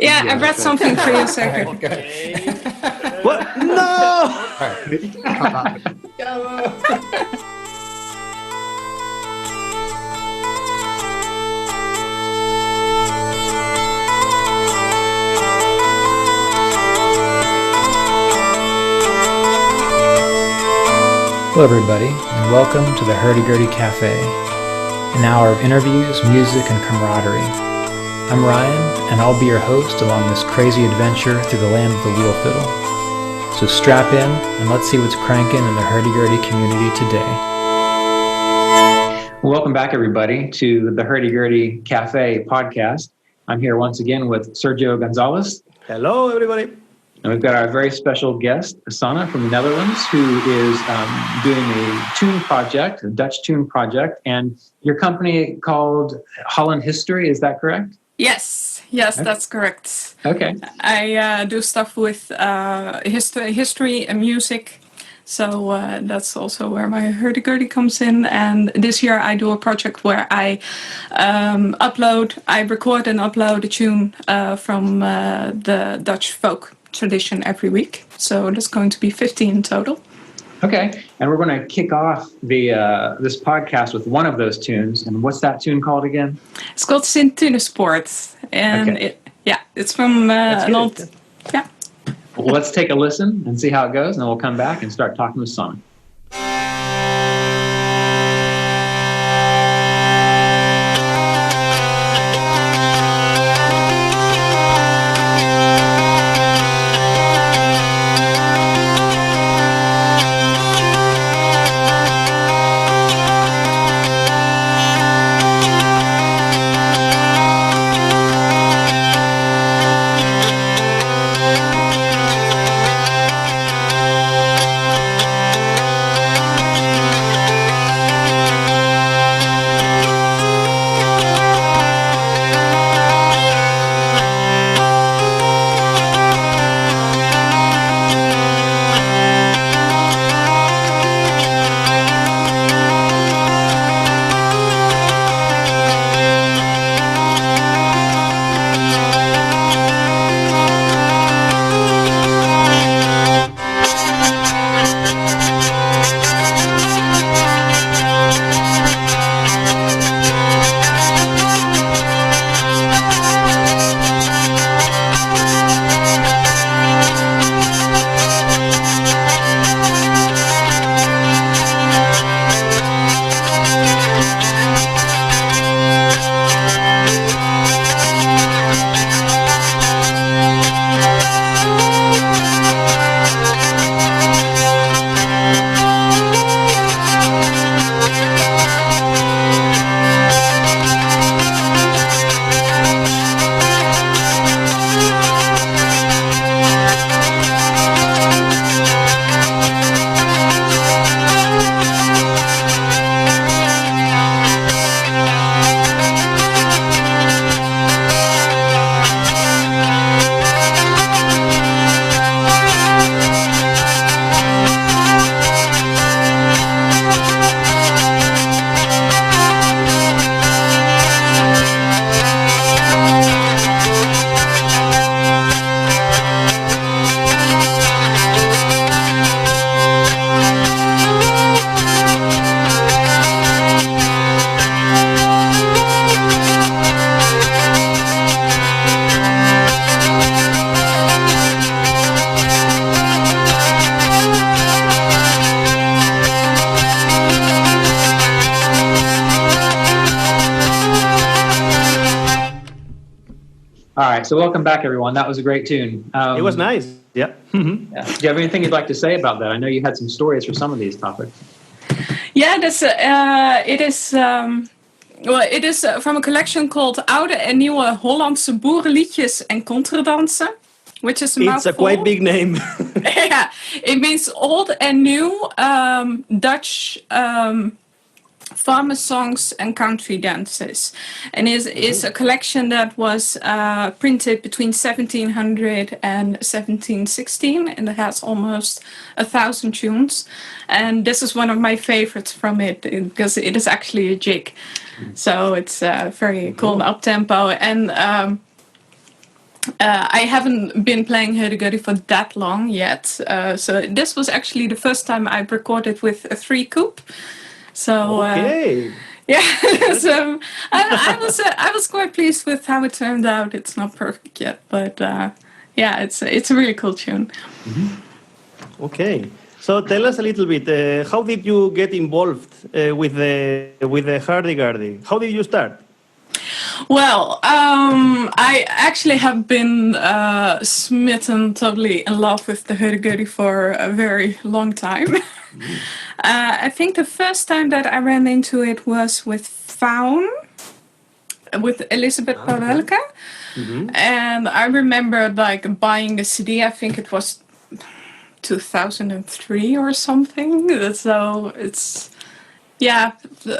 Yeah, I brought something for you, sir. Okay. What? No! All right. Hello everybody, and welcome to the Hurdy Gurdy Cafe, an hour of interviews, music, and camaraderie. I'm Ryan, and I'll be your host along this crazy adventure through the land of the wheel fiddle. So strap in, and let's see what's cranking in the Hurdy Gurdy community today. Welcome back everybody to the Hurdy Gurdy Cafe Podcast. I'm here once again with Sergio Gonzalez. Hello, everybody. And we've got our very special guest, Sanne from the Netherlands, who is doing a tune project, a Dutch tune project, and your company called Holland Historie, is that correct? Yes, okay. That's correct. Okay. I do stuff with history and music, so that's also where my Hurdy Gurdy comes in. And this year I do a project where I record and upload a tune from the Dutch folk tradition every week. So there's going to be 15 in total. Okay, and we're going to kick off the this podcast with one of those tunes. And what's that tune called again? It's called Sint Tuenis Poort, and okay. It's from an old. Yeah. Well, let's take a listen and see how it goes, and then we'll come back and start talking with Sanne. All right, so welcome back, everyone. That was a great tune. It was nice. Yeah. Yeah. Do you have anything you'd like to say about that? I know you had some stories for some of these topics. Yeah, it is from a collection called Oude en Nieuwe Hollandse Boerenliedjes en Contradansen, which is a mouthful. It's a quite big name. Yeah, it means old and new Dutch farmer songs and country dances, and is a collection that was printed between 1700 and 1716, and it has almost 1,000 tunes. And this is one of my favorites from it because it is actually a jig, so it's very cool and up tempo. And I haven't been playing Hurdy Gurdy for that long yet. So this was actually the first time I've recorded with a 3-coupe. So Okay. yeah, so I was quite pleased with how it turned out. It's not perfect yet, but yeah, it's a really cool tune. Okay. So tell us a little bit. How did you get involved with the Hurdy Gurdy? How did you start? Well, I actually have been smitten totally in love with the Hurdy Gurdy for a very long time. I think the first time that I ran into it was with Faun, with Elisabeth Pavelka. And I remember like buying the CD. I think it was 2003 or something. So it's, yeah,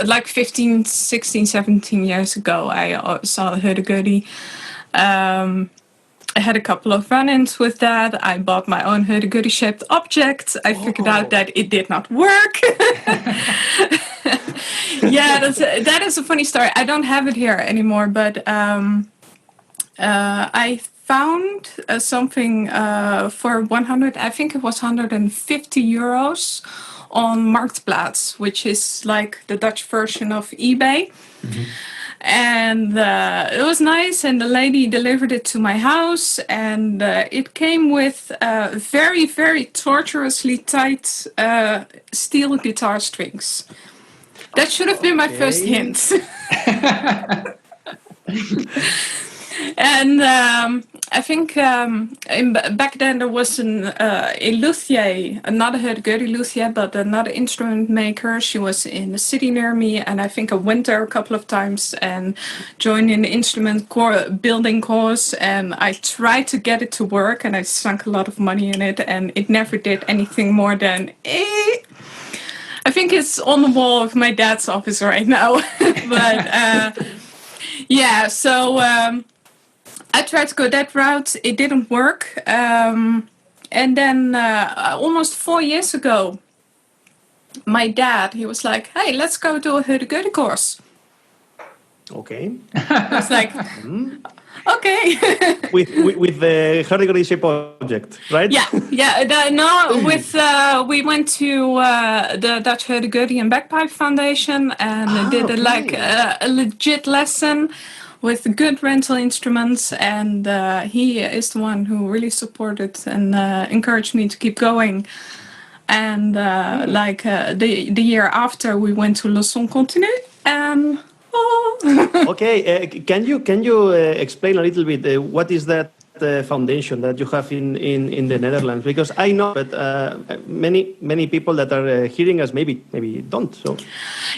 like 15, 16, 17 years ago, I saw Hurdy Gurdy. I had a couple of run-ins with that. I bought my own Hurdy Gurdy shaped object. I figured out that it did not work. Yeah, that is a funny story. I don't have it here anymore, but I found something for 100, I think it was 150 euros on Marktplaats, which is like the Dutch version of eBay. And it was nice, and the lady delivered it to my house, and it came with very, very tortuously tight steel guitar strings. That should have been my first hint. And I think back then there was a luthier, not a Hurdy Gurdy luthier, but another instrument maker. She was in the city near me, and I think I went there a couple of times and joined in the instrument building course. And I tried to get it to work, and I sunk a lot of money in it, and it never did anything more than I think it's on the wall of my dad's office right now. But yeah, so I tried to go that route. It didn't work. And then almost 4 years ago, my dad, he was like, hey, let's go do a Hurdy Gurdy course. Okay. I was like, okay. with the Hurdy Gurdy shape object, right? Yeah. We went to the Dutch Hurdy Gurdy and Bagpipe Foundation, and did a legit lesson with good rental instruments, and he is the one who really supported and encouraged me to keep going. And the year after, we went to Le Son Continu, and Okay, can you explain a little bit what is that foundation that you have in the Netherlands? Because I know, but many people that are hearing us maybe don't. So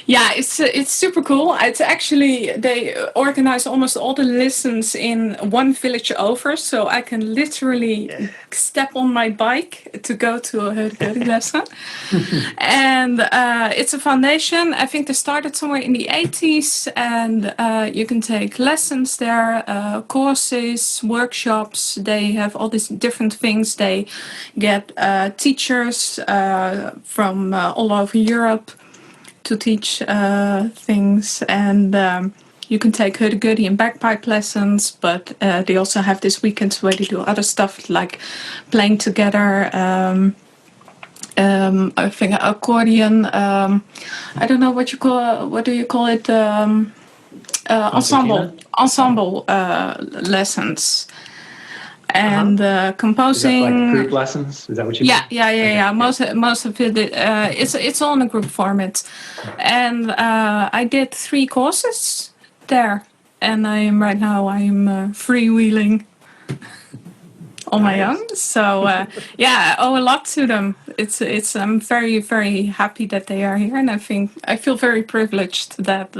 yeah, it's super cool. It's actually, they organize almost all the lessons in one village over, so I can literally step on my bike to go to a Hurdy Gurdy lesson. And it's a foundation. I think they started somewhere in the 80s, and you can take lessons there, courses, workshops. They have all these different things. They get teachers from all over Europe to teach things, and you can take Hurdy Gurdy and bagpipe lessons, but they also have this weekends where they do other stuff like playing together. I think accordion. I don't know what do you call it? Ensemble lessons. And composing. Is that like group lessons? Is that what you mean? Yeah. Most of it, it's all in a group format. And I did 3 courses there, and I'm freewheeling on my own. So I owe a lot to them. I'm very, very happy that they are here, and I feel very privileged that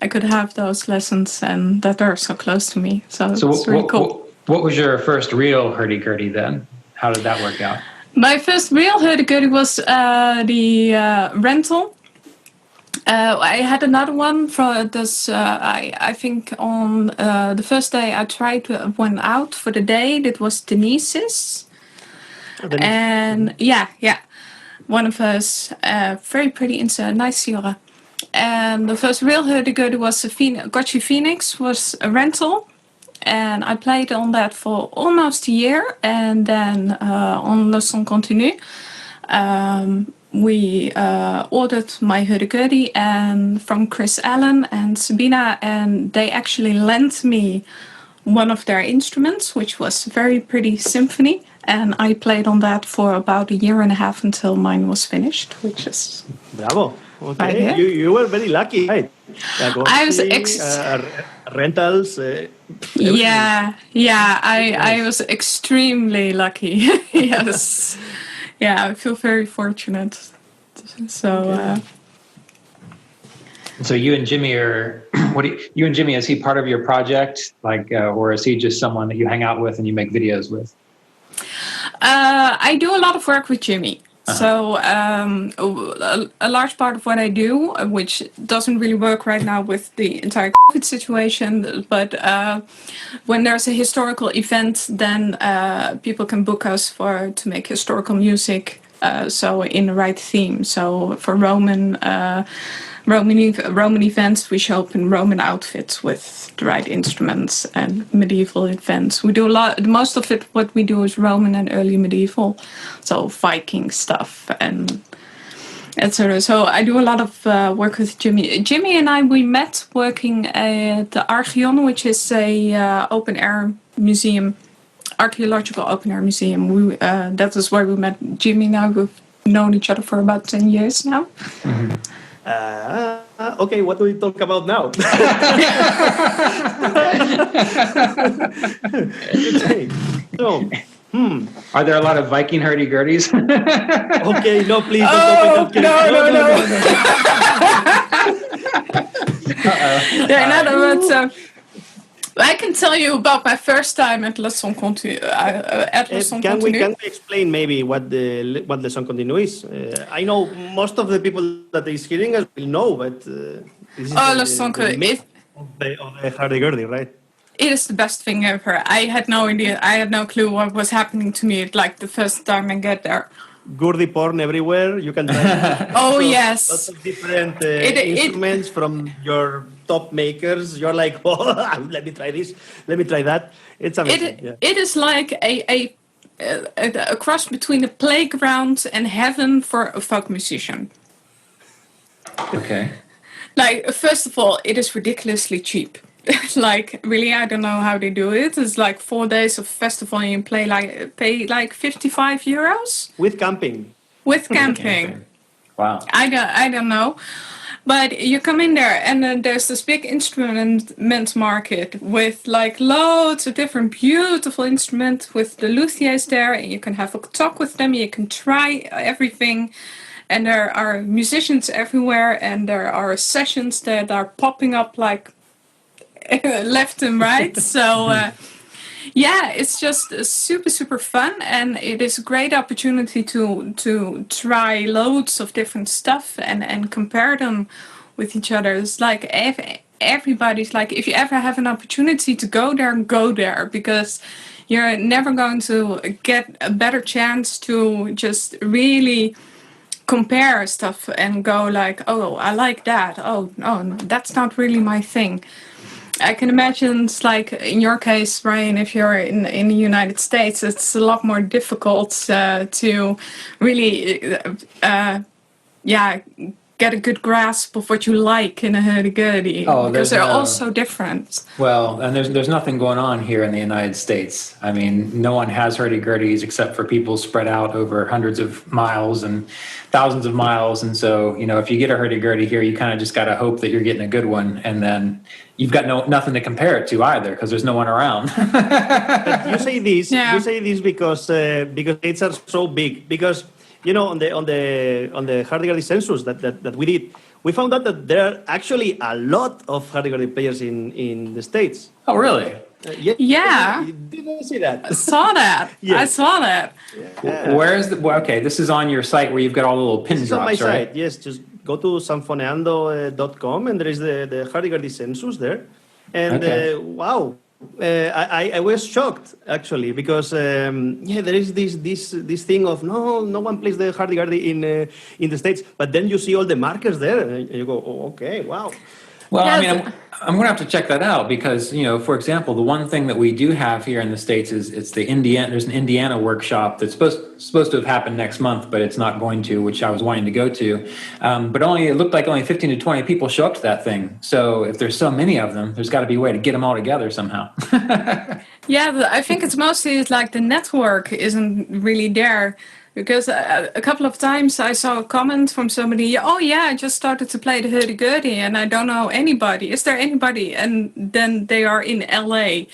I could have those lessons and that they're so close to me. So it's really cool. What was your first real Hurdy Gurdy then? How did that work out? My first real Hurdy Gurdy was the rental. I had another one for this. I think on the first day I went out for the day. It was Denise's, and one of us, very pretty, into nice Sierra. And the first real Hurdy Gurdy was Gotchi Phoenix, was a rental. and I played on that for almost a year. And then on Le Son Continu, we ordered my Hurdy Gurdy and from Chris Allen and Sabina, and they actually lent me one of their instruments, which was very pretty symphony, and I played on that for about a year and a half until mine was finished, which is Bravo. Okay, right. you were very lucky, right? I was rentals. I was extremely lucky. Yes, yeah, I feel very fortunate. So. So you and Jimi are, you and Jimi, is he part of your project? Or is he just someone that you hang out with and you make videos with? I do a lot of work with Jimi. Uh-huh. So a large part of what I do, which doesn't really work right now with the entire COVID situation, but when there's a historical event, then people can book us to make historical music. So in the right theme. So for Roman events, we show up in Roman outfits with the right instruments, and medieval events. We do a lot. Most of it, what we do is Roman and early medieval, so Viking stuff and etc. So I do a lot of work with Jimi. Jimi and we met working at the Archeon, which is a open air museum. Archaeological open air museum. That is where we met Jimi. Now we've known each other for about 10 years now. Mm-hmm. Okay, what do we talk about now? Okay. So, Are there a lot of Viking Hurdy Gurdies? Okay, no, please don't open that. No. They're not about. I can tell you about my first time at Le Son Continu. Can we explain maybe what the Le Son Continu is? I know most of the people that is hearing us will know, but this is Le Son Continu of the Hurdy Gurdy, right? It is the best thing ever. I had no idea. I had no clue what was happening to me. Like the first time I get there. Gurdy porn everywhere. You can try. Yes. Lots of different instruments from your top makers. You're like, oh, let me try this. Let me try that. It's amazing. It is like a cross between a playground and heaven for a folk musician. Okay. Like, first of all, it is ridiculously cheap. Like, really, I don't know how they do it. It's like 4 days of festival and you pay like 55 euros. With camping. With camping. Wow. I don't know. But you come in there and then there's this big instrument market with like loads of different beautiful instruments with the luthiers there, and you can have a talk with them, you can try everything. And there are musicians everywhere, and there are sessions that are popping up like left and right. So it's just super, super fun, and it is a great opportunity to try loads of different stuff and compare them with each other. It's like everybody's like, if you ever have an opportunity to go there, because you're never going to get a better chance to just really compare stuff and go like, oh, I like that. Oh, that's not really my thing. I can imagine it's like in your case, Ryan, if you're in the United States, it's a lot more difficult to really, get a good grasp of what you like in a hurdy-gurdy, because they're all so different. Well, and there's nothing going on here in the United States. I mean, no one has hurdy-gurdies except for people spread out over hundreds of miles and thousands of miles. And so, if you get a hurdy-gurdy here, you kind of just got to hope that you're getting a good one. And then you've got nothing to compare it to either, because there's no one around. You say this because states are so big. Because on the Hurdy Gurdy census that we did, we found out that there are actually a lot of Hurdy Gurdy players in the States. Oh, really? Yeah. Did you see that? I saw that. Yes. I saw that. Yeah. Where is okay, this is on your site where you've got all the little pin this drops, is on my right? site. Yes, just go to sanfoneando.com and there is the Hurdy Gurdy census there. And wow. I was shocked actually, because there is this thing of no one plays the hurdy-gurdy in the States, but then you see all the markers there and you go, oh, okay, wow. Well, Yeah, I mean, I'm going to have to check that out because, for example, the one thing that we do have here in the States is there's an Indiana workshop that's supposed to have happened next month, but it's not going to, which I was wanting to go to. But it looked like only 15 to 20 people show up to that thing. So if there's so many of them, there's got to be a way to get them all together somehow. Yeah, I think it's mostly like the network isn't really there. Because a couple of times I saw a comment from somebody, oh yeah, I just started to play the Hurdy Gurdy and I don't know anybody. Is there anybody? And then they are in LA,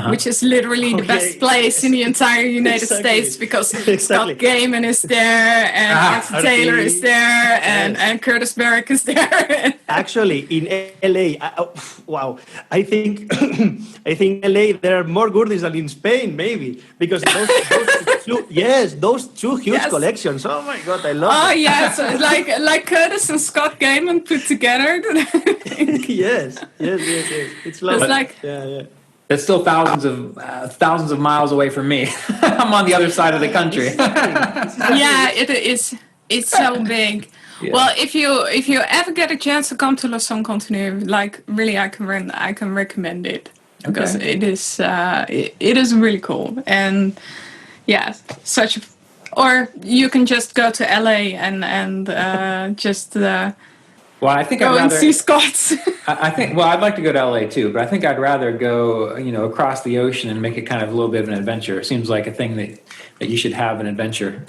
which is literally the best place in the entire United States because Scott Gaiman is there and Arthur Taylor is there and Curtis Barrick is there. Actually, in LA, wow, I think LA there are more Gurdies than in Spain, maybe, because those two huge collections. Oh my God, I love it. Oh yeah, so it's like Curtis and Scott Gaiman put together. yes. It's like yeah. It's still thousands of miles away from me. I'm on the other side of the country. Yeah, it is. It's so big. Yeah. Well, if you ever get a chance to come to Le Son Continu, like really, I can recommend it because it is really cool and yeah, or you can just go to LA and just. Well, I think I'd rather see Scots. I'd like to go to LA too, but I think I'd rather go, across the ocean and make it kind of a little bit of an adventure. It seems like a thing that you should have an adventure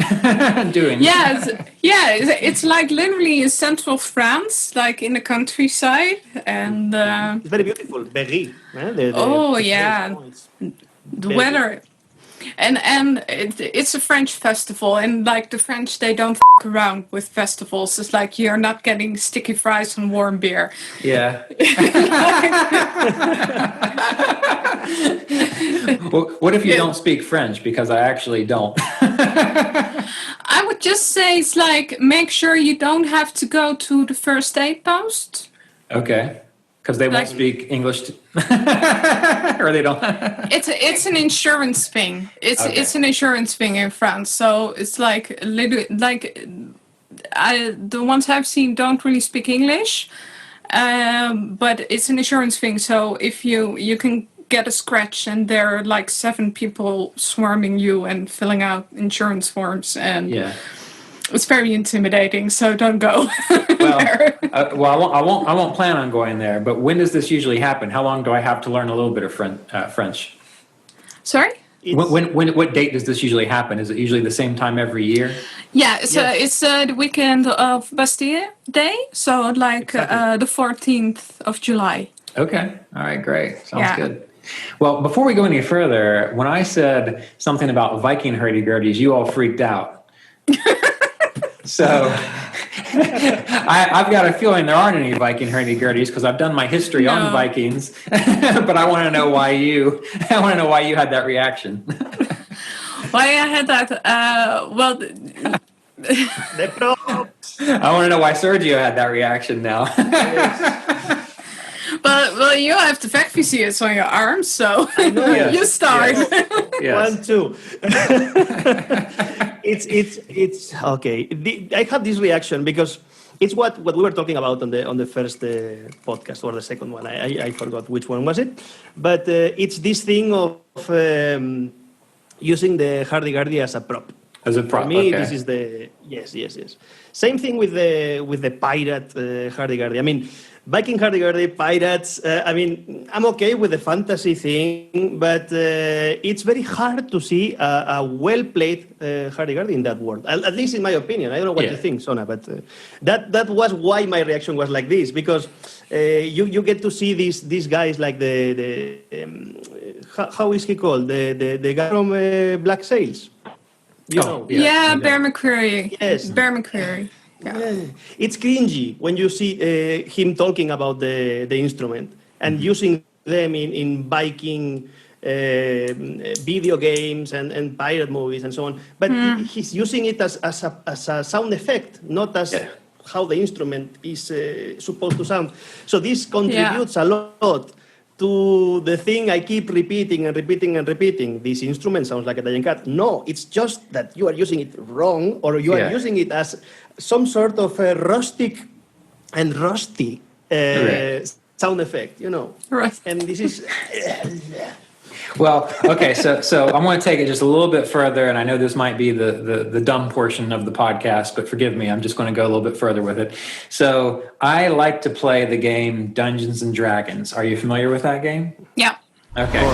doing. It's like literally in central France, like in the countryside, and it's very beautiful. Berry. The weather. And it's a French festival, and like the French, they don't f*** around with festivals. It's like you're not getting sticky fries and warm beer. Yeah. Well, what if you don't speak French? Because I actually don't. I would just say it's like make sure you don't have to go to the first aid post. Okay. Because they won't speak English, or they don't. It's an insurance thing. It's an insurance thing in France. So it's like the ones I've seen don't really speak English, but it's an insurance thing. So if you can get a scratch and there are like 7 people swarming you and filling out insurance forms and. It's very intimidating, so don't go. I won't plan on going there. But when does this usually happen? How long do I have to learn a little bit of French? Sorry? What date does this usually happen? Is it usually the same time every year? Yeah, it's the weekend of Bastille Day, so like the 14th of July. Okay, all right, great. Sounds good. Well, before we go any further, when I said something about Viking Hurdy Gurdies, you all freaked out. So I've got a feeling there aren't any Viking Hurdy Gurdies because I've done my history on Vikings, but I want to know why you had that reaction. Why I had that? I want to know why Sergio had that reaction now. But you have the fact VCS on your arms, so you start. Yes. 1, 2. It's okay. I have this reaction because it's what we were talking about on the first podcast or the second one. I forgot which one was it, but it's this thing of using the Hurdy Gurdy as a prop. As a prop. For me, this is the yes. Same thing with the pirate Hurdy Gurdy. I mean. Viking Hurdy Gurdy, pirates, I'm okay with the fantasy thing, but it's very hard to see a well-played Hurdy Gurdy in that world, at least in my opinion. I don't know what you think, Sona, but that was why my reaction was like this, because you get to see these guys like how is he called? The guy from Black Sails. You know? Yeah, Bear McCreary. Yes. Bear McCreary. Yeah. It's cringy when you see him talking about the instrument and using them in Viking video games and pirate movies and so on. But he's using it as a sound effect, not as how the instrument is supposed to sound. So this contributes a lot to the thing I keep repeating. This instrument sounds like a Diane cat. No, it's just that you are using it wrong, or you are using it as some sort of rustic and rusty sound effect, you know. Right. And this is... Well, okay, so I'm going to take it just a little bit further, and I know this might be the dumb portion of the podcast, but forgive me, I'm just going to go a little bit further with it. So I like to play the game Dungeons and Dragons. Are you familiar with that game? Yeah. Okay.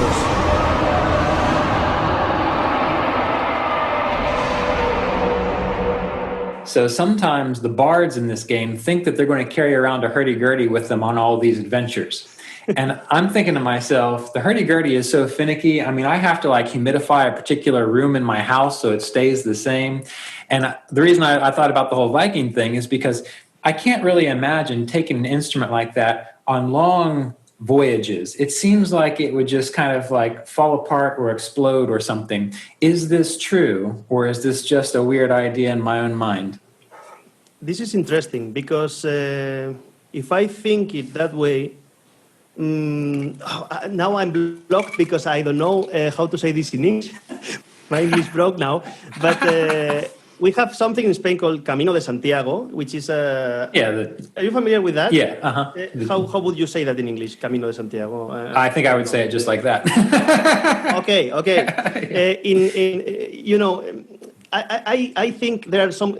So sometimes the bards in this game think that they're going to carry around a hurdy-gurdy with them on all these adventures. And I'm thinking to myself, the hurdy-gurdy is so finicky. I mean, I have to like humidify a particular room in my house so it stays the same. And the reason I thought about the whole Viking thing is because I can't really imagine taking an instrument like that on long voyages. It seems like it would just kind of like fall apart or explode or something. Is this true, or is this just a weird idea in my own mind? This is interesting because if I think it that way, now I'm blocked because I don't know how to say this in English. My English broke now. But we have something in Spain called Camino de Santiago, which is are you familiar with that? Yeah. Uh-huh. How would you say that in English, Camino de Santiago? I think I would say it just like that. Okay. You know, I think there are some...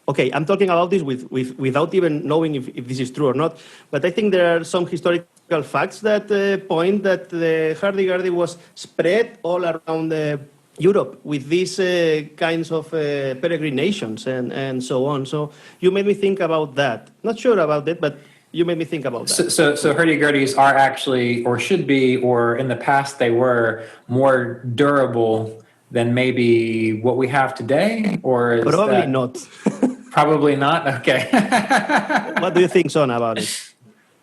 Okay, I'm talking about this without even knowing if this is true or not, but I think there are some historical facts that point that the hurdy-gurdy was spread all around Europe with these kinds of peregrinations and so on. So you made me think about that. Not sure about it, but you made me think about that. So hurdy-gurdies are actually, or should be, or in the past they were more durable than maybe what we have today? Or is Probably not. Probably not? Okay. What do you think, Son, about it?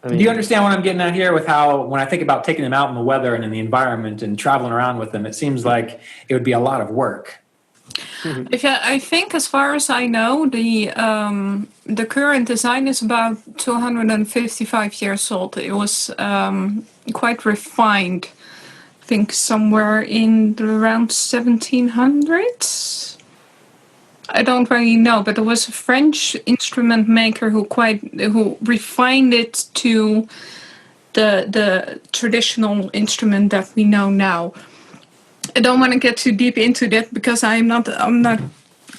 I mean, do you understand what I'm getting at here with how, when I think about taking them out in the weather and in the environment and traveling around with them, it seems like it would be a lot of work. I think, as far as I know, the current design is about 255 years old. It was quite refined. I think somewhere in around 1700s. I don't really know, but there was a French instrument maker who refined it to the traditional instrument that we know now. I don't want to get too deep into that because I'm not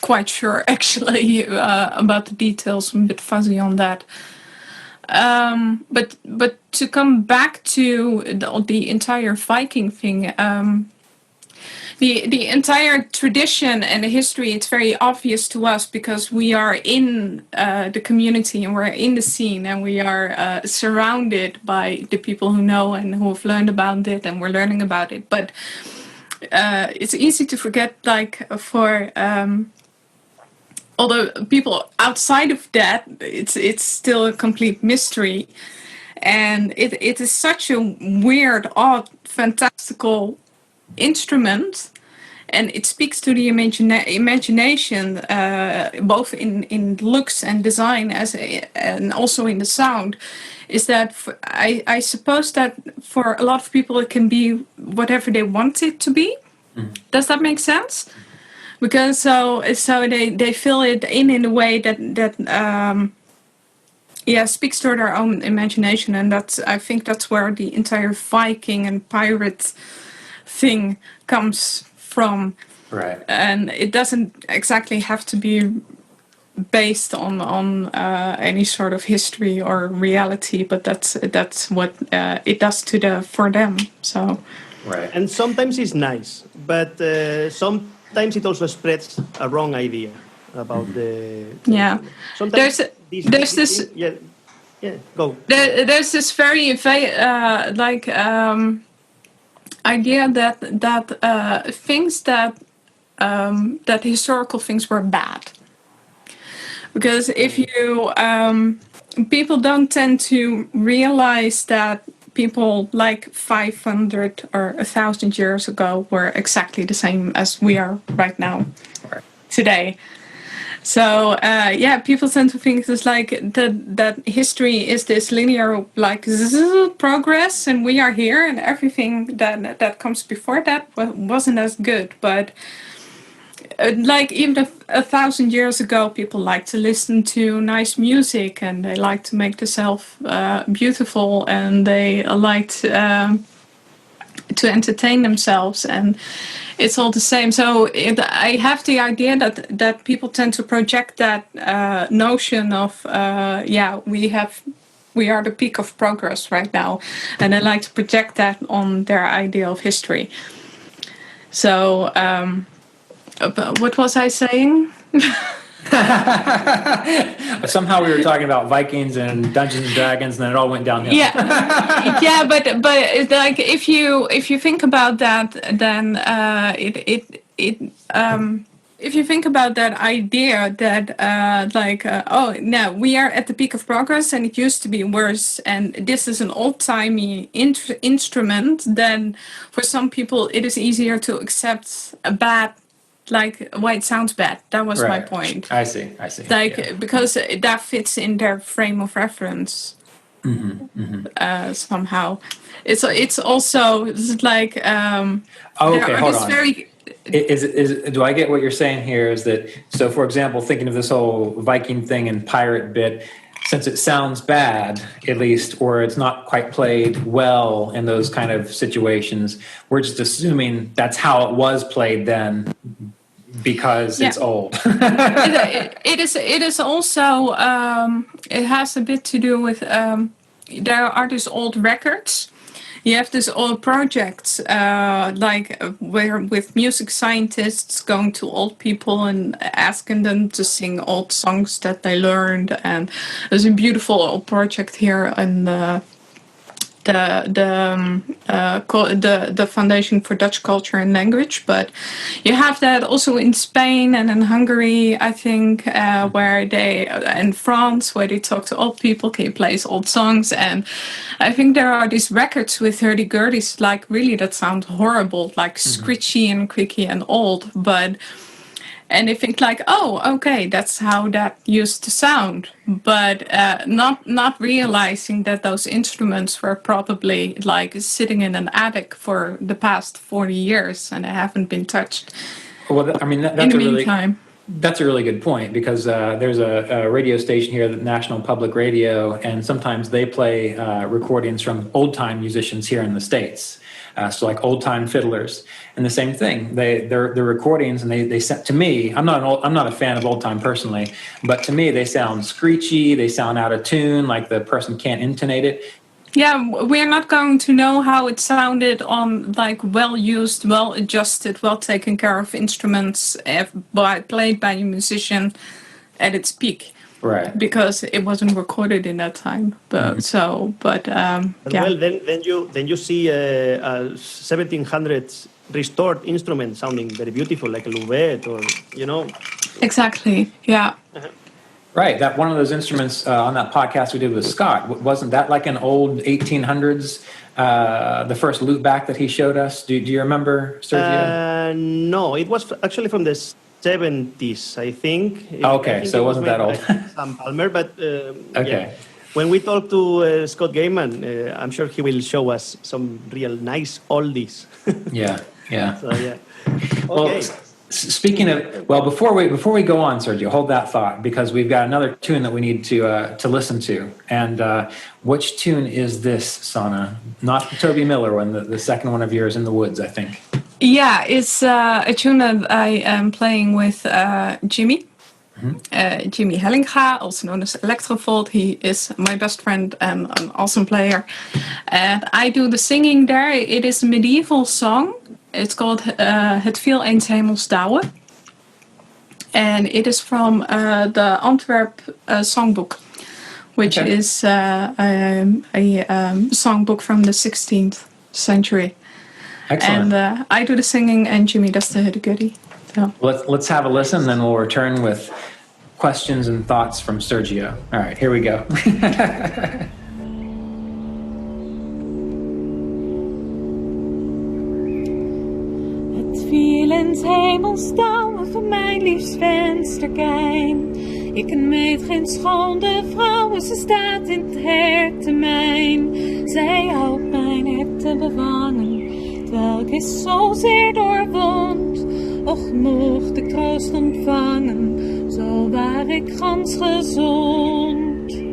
quite sure actually about the details. I'm a bit fuzzy on that. But to come back to the entire Viking thing. The entire tradition and the history, it's very obvious to us because we are in the community and we're in the scene and we are surrounded by the people who know and who have learned about it and we're learning about it. But it's easy to forget, like for all the people outside of that, it's still a complete mystery. And it is such a weird, odd, fantastical instrument, and it speaks to the imagination, both in looks and design, and also in the sound. Is that I suppose that for a lot of people it can be whatever they want it to be. Does that make sense? Because so they fill it in a way that speaks to their own imagination, and I think that's where the entire Viking and pirate thing comes from. Right. And it doesn't exactly have to be based on any sort of history or reality, but that's what it does for them. So. Right. And sometimes it's nice, but sometimes it also spreads a wrong idea about the. Yeah. Sometimes there's this. Yeah. Go. There's this very idea that things that historical things were bad, because if you people don't tend to realize that people like 500 or 1,000 years ago were exactly the same as we are right now today. So people tend to think it's like that history is this linear progress, and we are here, and everything that comes before that wasn't as good. But like even 1,000 years ago, people liked to listen to nice music, and they liked to make themselves beautiful, and they liked to entertain themselves, and it's all the same. So I have the idea that people tend to project that notion of we are the peak of progress right now, and they like to project that on their idea of history. So what was I saying? Somehow we were talking about Vikings and Dungeons and Dragons, and then it all went downhill. Yeah, but it's like if you think about that, then if you think about that idea that we are at the peak of progress and it used to be worse, and this is an old-timey instrument, then for some people it is easier to accept a bad, like, why it sounds bad. That was my point. I see. Like, because that fits in their frame of reference. Somehow. It's also like okay, hold on. Do I get what you're saying here? Is that, so for example, thinking of this whole Viking thing and pirate bit, since it sounds bad, at least, or it's not quite played well in those kind of situations, we're just assuming that's how it was played then, because it's old. It is also it has a bit to do with there are these old records. You have these old projects where with music scientists going to old people and asking them to sing old songs that they learned, and there's a beautiful old project here in the Foundation for Dutch Culture and Language, but you have that also in Spain and in Hungary, I think, where they, in France, where they talk to old people, can you play old songs, and I think there are these records with hurdy gurdies, like really that sound horrible, like screechy and creaky and old, and they think like, oh, okay, that's how that used to sound, but not realizing that those instruments were probably like sitting in an attic for the past 40 years and they haven't been touched. Well, I mean, that's a really good point, because there's a radio station here, the National Public Radio, and sometimes they play recordings from old-time musicians here in the States. So like old-time fiddlers, and the same thing. They're recordings, and they sound, to me, I'm not a fan of old-time personally, but to me they sound screechy, they sound out of tune, like the person can't intonate it. Yeah, we're not going to know how it sounded on like well-used, well-adjusted, well-taken care of instruments played by a musician at its peak. Right. Because it wasn't recorded in that time. But yeah. Well, then you see 1700s restored instrument sounding very beautiful, like a luvette, or Exactly. Yeah. Right. That one of those instruments on that podcast we did with Scott, wasn't that like an old 1800s? The first loop back that he showed us. Do you remember, Sergio? No, it was actually from the 70s, I think. Okay, so it wasn't that old. Sam Palmer, but okay. Yeah. When we talk to Scott Gaiman, I'm sure he will show us some real nice oldies. Yeah. So, yeah. Okay. Well, speaking of, before we go on, Sergio, hold that thought, because we've got another tune that we need to listen to. And which tune is this, Sanne? Not the Tobie Miller one, the second one of yours, In the Woods, I think. Yeah, it's a tune that I am playing with Jimi. Jimi Hellinga, also known as Electrovolt. He is my best friend and an awesome player. And I do the singing there. It is a medieval song. It's called Het viel, eens, hemels, douwe. And it is from the Antwerp songbook, which is a songbook from the 16th century. Excellent. And I do the singing and Jimi does the hurdy gurdy. So. Let's have a listen, then we'll return with questions and thoughts from Sergio. All right, here we go. Het viel eens hemels douwe van mijn liefst vensterkijn. Ik meet geen schande vrouwen, ze staat in het hertemijn. Zij houdt mijn hart te bevangen, terwijl ik is zozeer doorwond. Och mocht ik troost ontvangen, zo waar ik gans gezond.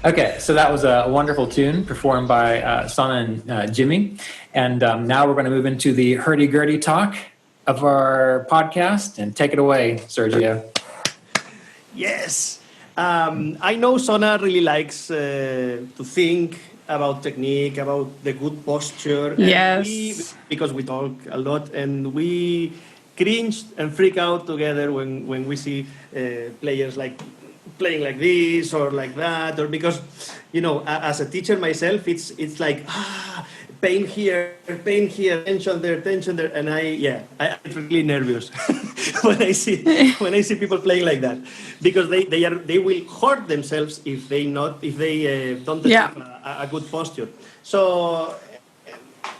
Okay, so that was a wonderful tune performed by Sanne and Jimi. And now we're going to move into the Hurdy Gurdy talk of our podcast. And take it away, Sergio. Yes. I know Sanne really likes to think about technique, about the good posture. Yes. Because we talk a lot and we cringe and freak out together when we see players like playing like this or like that, or because, you know, as a teacher myself, it's like, pain here, tension there, and I get really nervous when I see people playing like that, because they will hurt themselves if they don't achieve a good posture. So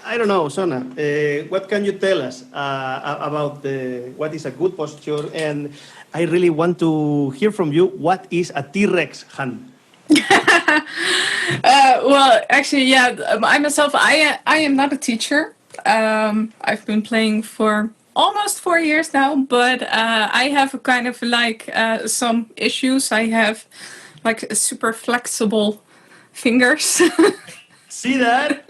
I don't know, Sanne, what can you tell us about what is a good posture? And I really want to hear from you, what is a T-Rex hand? Well, actually, I myself, I am not a teacher. I've been playing for almost 4 years now, but I have kind of like some issues. I have like super flexible fingers. See that?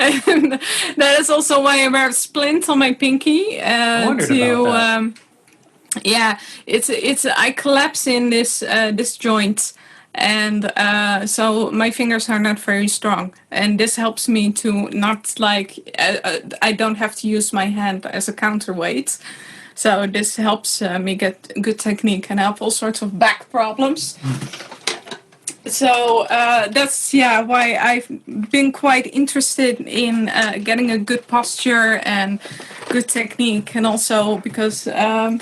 And that is also why I wear a splint on my pinky. wondered about that. Yeah, it's I collapse in this joint, and so my fingers are not very strong, and this helps me to not like I don't have to use my hand as a counterweight. So this helps me get good technique and help all sorts of back problems. So that's why I've been quite interested in getting a good posture and good technique, and also because I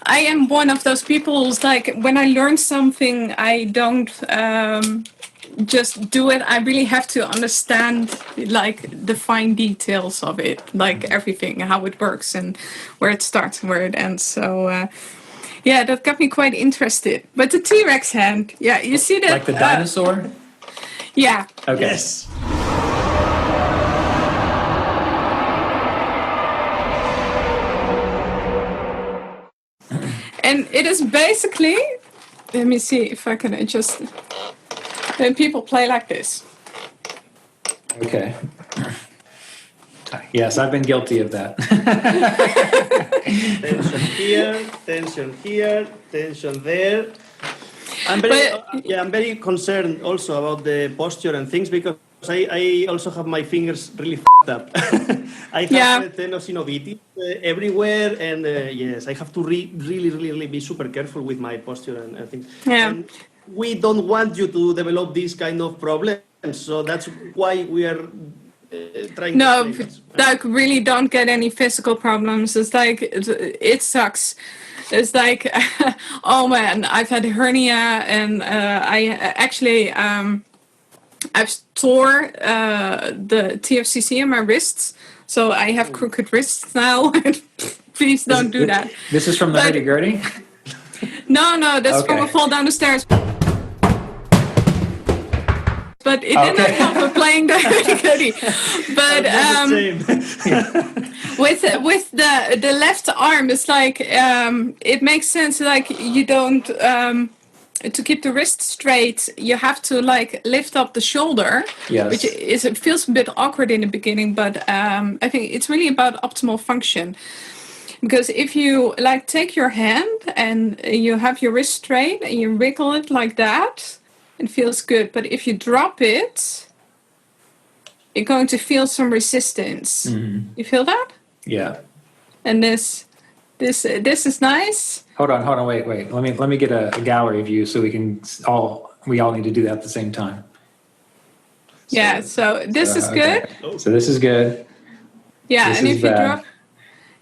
am one of those people who's like, when I learn something, I don't just do it. I really have to understand like the fine details of it, like everything, how it works and where it starts and where it ends. So that got me quite interested. But the T-Rex hand, you see that? Like the dinosaur? Yeah. Okay. Yes. And it is basically, let me see if I can adjust. When people play like this. Okay. Yes, I've been guilty of that. Tension here, tension there. I'm very concerned also about the posture and things, because I also have my fingers really f***ed up. I have tenosynovitis everywhere, and yes, I have to really be super careful with my posture and things. Yeah. And we don't want you to develop these kind of problems, so that's why we are trying no, to like really don't get any physical problems. It's like, it sucks. It's like, oh man, I've had hernia, and I actually, I've tore the TFCC in my wrists, so I have crooked wrists now. Please don't do that. This is from the Hurdy Gurdy? No, that's from a fall down the stairs. But it did not help with playing the Hurdy Gurdy. But with the left arm, it's like it makes sense. Like you don't to keep the wrist straight, you have to like lift up the shoulder. Yes. Which it feels a bit awkward in the beginning, but I think it's really about optimal function. Because if you like take your hand and you have your wrist straight and you wiggle it like that, it feels good. But if you drop it, you're going to feel some resistance. Mm-hmm. You feel that? Yeah. And this is nice. Hold on, wait. Let me get a gallery view so we all need to do that at the same time. So this is good. So this is good. Yeah, this and is if you bad. drop.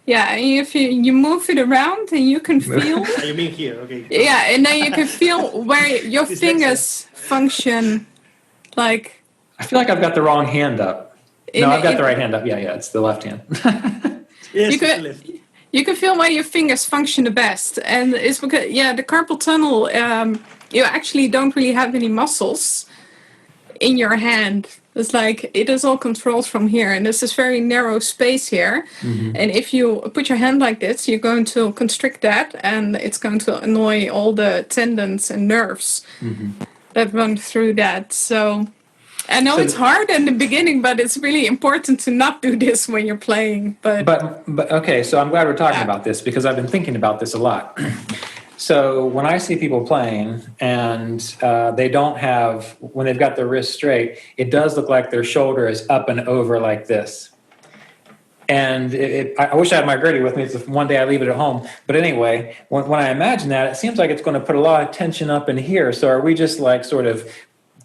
Yeah, and if you move it around and you can feel. You mean here, okay. Yeah, and then you can feel where your fingers function. Like. I feel like I've got the wrong hand up. No, I've got the right hand up. Yeah, it's the left hand. Yes, you can feel where your fingers function the best, and it's because the carpal tunnel. You actually don't really have any muscles in your hand. It's like it is all controlled from here, and there's this very narrow space here. Mm-hmm. And if you put your hand like this, you're going to constrict that, and it's going to annoy all the tendons and nerves that run through that. So I know it's hard in the beginning, but it's really important to not do this when you're playing. But okay, so I'm glad we're talking about this, because I've been thinking about this a lot. So when I see people playing and they don't have, when they've got their wrist straight, it does look like their shoulder is up and over like this. And I wish I had my Gurdy with me. It's one day I leave it at home. But anyway, when I imagine that, it seems like it's going to put a lot of tension up in here. So are we just like sort of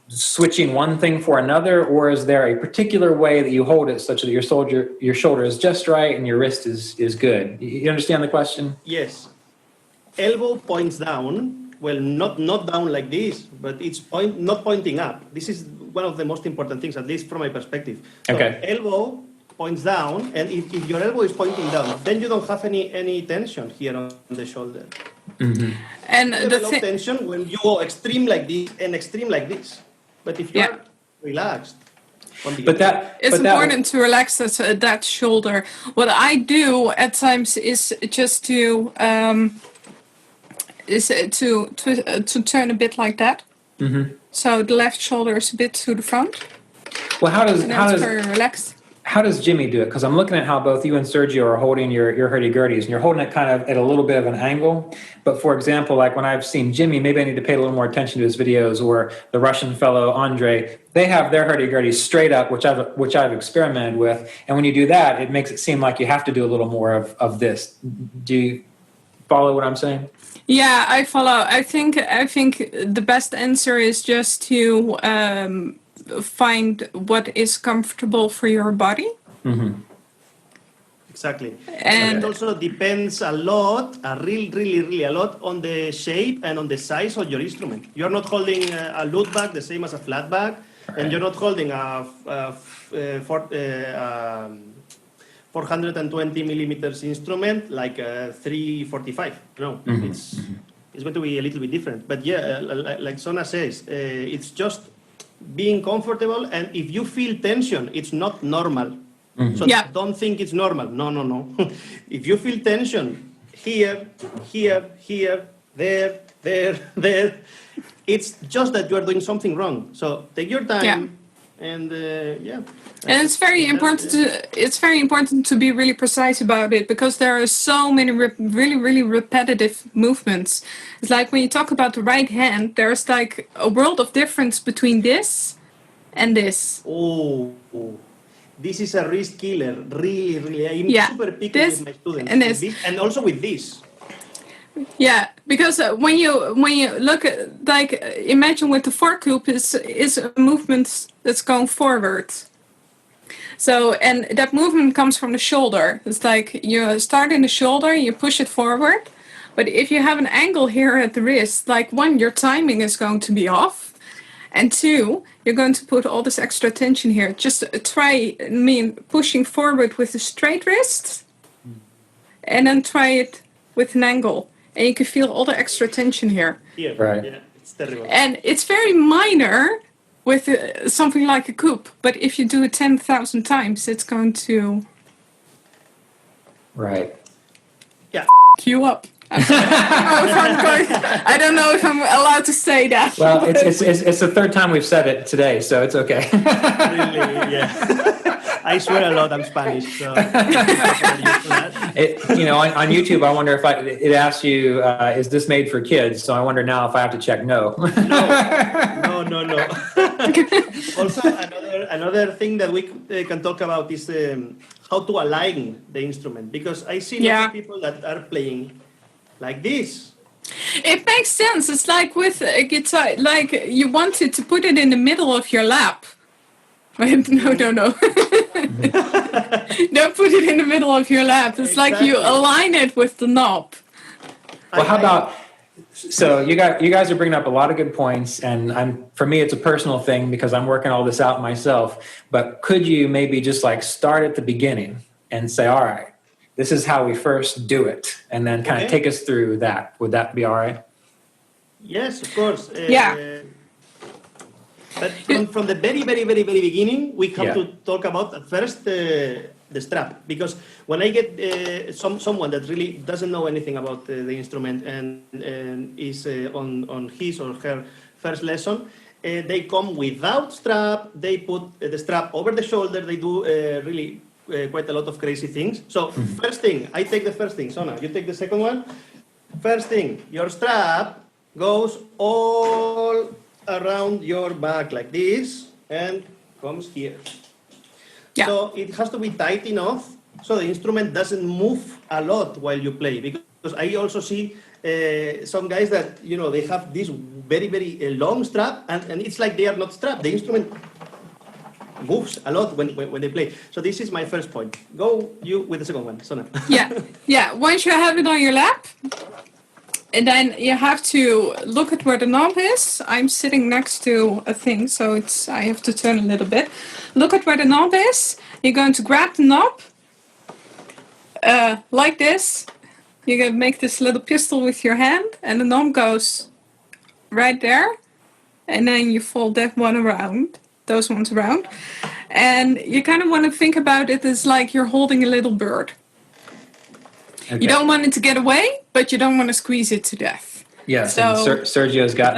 switching one thing for another, or is there a particular way that you hold it such that your shoulder is just right and your wrist is good? You understand the question? Yes. Elbow points down, well, not down like this, but it's not pointing up. This is one of the most important things, at least from my perspective. So okay. Elbow points down, and if your elbow is pointing down, then you don't have any tension here on the shoulder. Mm-hmm. And the tension when you go extreme like this and extreme like this. But if you're relaxed, it's important to relax that shoulder. What I do at times is just to turn a bit like that. So the left shoulder is a bit to the front. Well, how does Very relaxed. how does Jimi do it? Because I'm looking at how both you and Sergio are holding your hurdy-gurdies, and you're holding it kind of at a little bit of an angle. But for example, like when I've seen Jimi, maybe I need to pay a little more attention to his videos, or the Russian fellow Andre, they have their hurdy-gurdies straight up, which I've experimented with. And when you do that, it makes it seem like you have to do a little more of this. Do you follow what I'm saying? Yeah, I follow. I think the best answer is just to find what is comfortable for your body. Exactly. And it also depends a lot, really a lot on the shape and on the size of your instrument. You're not holding a lute bag the same as a flat bag, and you're not holding a 420 millimeters instrument like a 345. No, it's going to be a little bit different. But yeah, like Sona says, it's just being comfortable, and if you feel tension, it's not normal. So don't think it's normal. No. If you feel tension here, there, it's just that you are doing something wrong. So take your time, and And it's very important to be really precise about it, because there are so many really repetitive movements. It's like when you talk about the right hand, there's like a world of difference between this and this. Oh, this is a wrist killer. Really. I'm super picky with my students. And this. And also with this. Yeah, because when you look at, like, imagine with the forecoup is a movement that's going forward. So, and that movement comes from the shoulder. It's like you start in the shoulder, you push it forward. But if you have an angle here at the wrist, like, one, your timing is going to be off. And two, you're going to put all this extra tension here. Just try, pushing forward with a straight wrist. And then try it with an angle. And you can feel all the extra tension here. Yeah, right. Yeah, it's terrible. And it's very minor with something like a coup. But if you do it 10,000 times, it's going to... Right. Yeah. You up. I don't know if I'm allowed to say that. Well, it's the third time we've said it today, so it's okay. Really, yeah. I swear a lot I'm Spanish, so... On YouTube, I wonder if it asks you, is this made for kids? So I wonder now if I have to check no. No. Also, another thing that we can talk about is how to align the instrument, because I see lots of people that are playing like this. It makes sense. It's like with a guitar, like you wanted to put it in the middle of your lap. No. Don't put it in the middle of your lap. It's like you align it with the knob. Well, how about... So you guys are bringing up a lot of good points, and for me it's a personal thing because I'm working all this out myself. But could you maybe just like start at the beginning and say, all right, this is how we first do it, and then kind of take us through that? Would that be all right? Yes, of course. But from the very beginning, we have to talk about at first the strap, because when I get someone that really doesn't know anything about the instrument and is on his or her first lesson, they come without strap. They put the strap over the shoulder. They do really quite a lot of crazy things. So first thing, I take the first thing. Sona, you take the second one. First thing, your strap goes all around your back like this and comes here. Yeah. So it has to be tight enough so the instrument doesn't move a lot while you play. Because I also see some guys that, they have this very long strap and it's like they are not strapped. The instrument moves a lot when they play. So this is my first point. Go you with the second one, Sona. Yeah. Once you have it on your lap, and then you have to look at where the knob is. I'm sitting next to a thing, so I have to turn a little bit. Look at where the knob is. You're going to grab the knob like this. You're going to make this little pistol with your hand, and the knob goes right there. And then you fold that one around, those ones around. And you kind of want to think about it as like you're holding a little bird. Okay. You don't want it to get away, but you don't want to squeeze it to death. Yes, so, and Sergio's got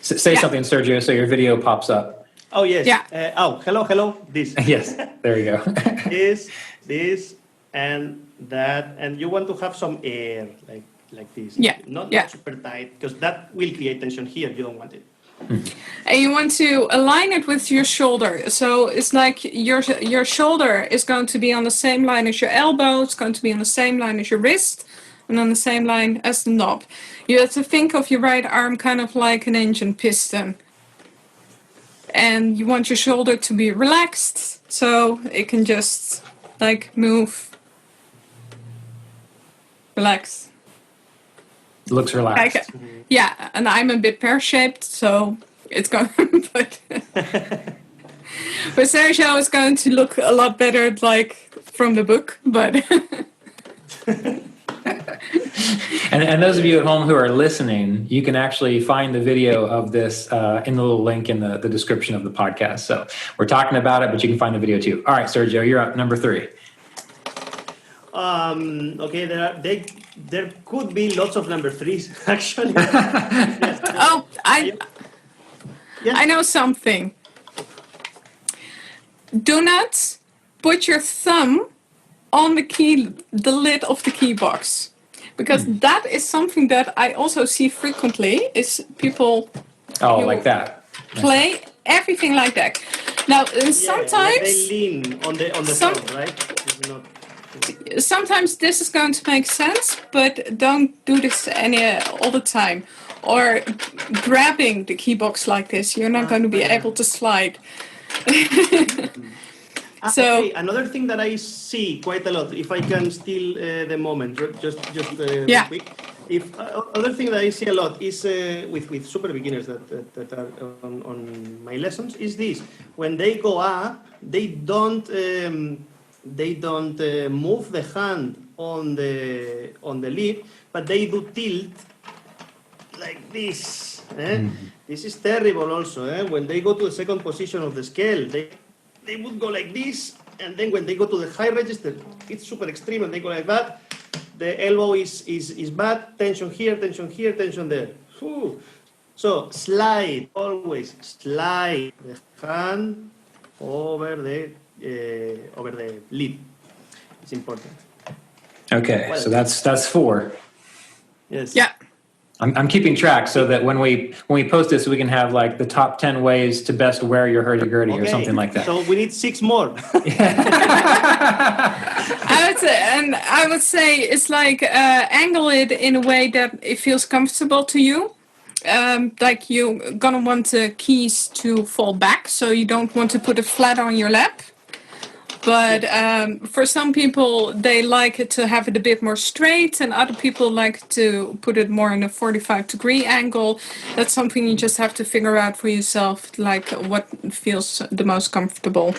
Say something, Sergio, so your video pops up. Oh, yes. Yeah. Hello. This. Yes, there you go. this, and that. And you want to have some air, like this. Yeah. Not super tight, because that will create tension here. You don't want it. And you want to align it with your shoulder. So it's like your shoulder is going to be on the same line as your elbow. It's going to be on the same line as your wrist. And on the same line as the knob. You have to think of your right arm kind of like an engine piston. And you want your shoulder to be relaxed. So it can just like move. Relax. Looks relaxed. Okay. Yeah, and I'm a bit pear-shaped, so it's going but Sergio is going to look a lot better like from the book, but And those of you at home who are listening, you can actually find the video of this in the little link in the description of the podcast. So we're talking about it, but you can find the video too. All right, Sergio, you're up, number 3. Okay, there could be lots of number 3s actually. oh, I know something. Do not put your thumb on the lid of the key box, because that is something that I also see frequently. Is people like that play everything like that. Now, sometimes they lean on the thumb, right? It's not. Sometimes this is going to make sense, but don't do this all the time. Or grabbing the key box like this, you're not going to be able to slide. So okay. Another thing that I see quite a lot, if I can steal the moment, just quick. Other thing that I see a lot is with super beginners that are on my lessons is this: when they go up, they don't move the hand on the lid, but they do tilt like this. This is terrible also. When they go to the second position of the scale, they would go like this, and then when they go to the high register, it's super extreme, and they go like that. The elbow is bad. Tension here, tension there. Whew. So always slide the hand over the lid. It's important. Okay, so that's 4. Yes. yeah. I'm keeping track so that when we post this, we can have like the top 10 ways to best wear your hurdy gurdy or something like that. So we need 6 more. I would say it's like angle it in a way that it feels comfortable to you. Like you're gonna want the keys to fall back, so you don't want to put it flat on your lap. But for some people, they like it to have it a bit more straight, and other people like to put it more in a 45-degree angle. That's something you just have to figure out for yourself, like what feels the most comfortable.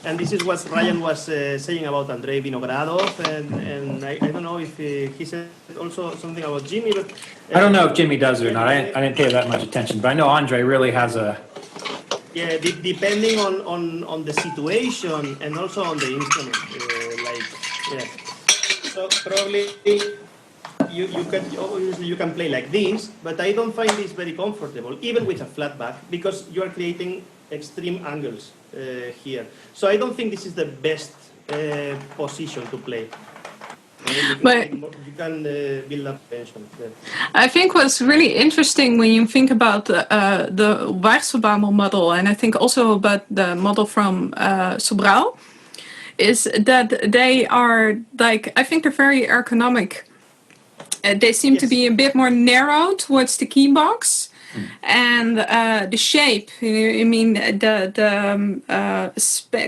And this is what Ryan was saying about Andrei Vinogradov, and I don't know if he said also something about Jimi, but... I don't know if Jimi does it or not. I didn't pay that much attention, but I know Andre really has a... Yeah, depending on the situation and also on the instrument, So probably you can play like this, but I don't find this very comfortable, even with a flat back, because you are creating extreme angles here. So I don't think this is the best position to play. You can build up tension there. I think what's really interesting when you think about the Weichselbaumer model, and I think also about the model from Sobral, is that they are like, I think they're very ergonomic. They seem to be a bit more narrow towards the key box. And the shape, I mean, the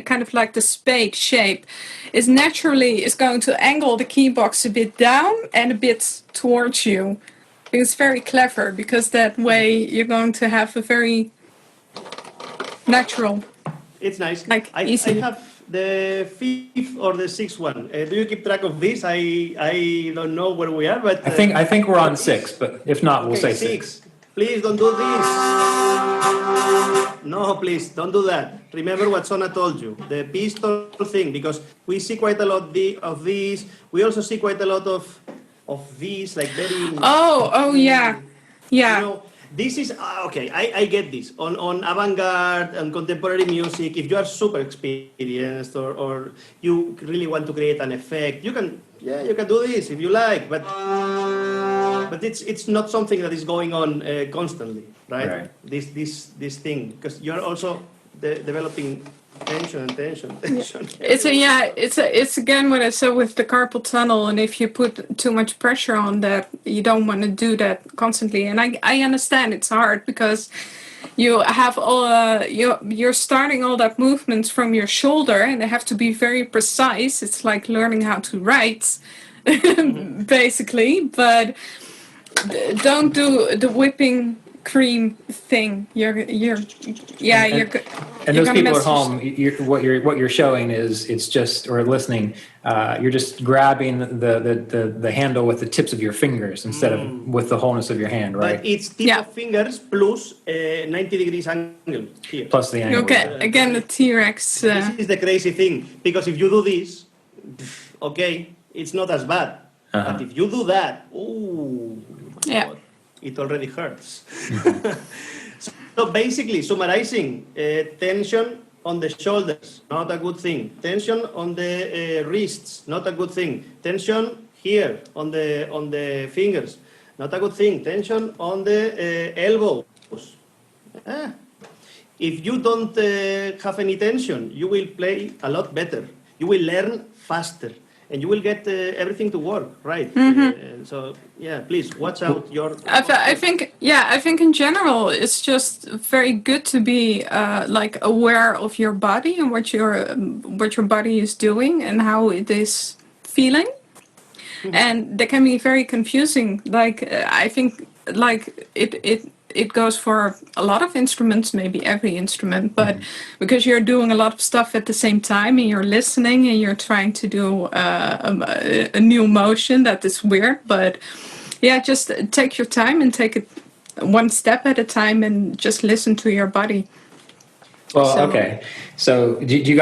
kind of like the spade shape, is going to angle the key box a bit down and a bit towards you. It's very clever, because that way you're going to have a very natural. It's nice. Like I have the 5th or the 6th one. Do you keep track of this? I don't know where we are, but I think we're on 6, but if not, we'll say 6. Please don't do this. No, please don't do that. Remember what Sona told you, the pistol thing, because we see quite a lot of these. We also see quite a lot of these, like very. Oh yeah, yeah. You know, this is okay. I get this on avant-garde and contemporary music. If you are super experienced or you really want to create an effect, you can do this if you like. But it's not something that is going on constantly, right? This thing, because you're also developing tension. It's again what I said with the carpal tunnel, and if you put too much pressure on that, you don't want to do that constantly. And I understand it's hard because you have all you're starting all that movements from your shoulder, and they have to be very precise. It's like learning how to write, basically. But don't do the whipping cream thing. And those people at home, what you're showing is it's just, or listening, you're just grabbing the handle with the tips of your fingers instead of with the wholeness of your hand, right? But it's tip of fingers plus 90 degrees angle here. Plus the angle. Okay, again the T-Rex. This is the crazy thing, because if you do this, okay, it's not as bad. But if you do that, God, it already hurts. So basically, summarizing, tension on the shoulders, not a good thing. Tension on the wrists, not a good thing. Tension here on the fingers, not a good thing. Tension on the elbows. If you don't have any tension, you will play a lot better. You will learn faster. And you will get everything to work, right? So please watch out your. I think in general it's just very good to be like aware of your body and what your body is doing and how it is feeling, and that can be very confusing. Like I think like it goes for a lot of instruments, maybe every instrument, but because you're doing a lot of stuff at the same time and you're listening and you're trying to do a new motion, that is weird. But just take your time and take it one step at a time and just listen to your body. Well, okay. So did you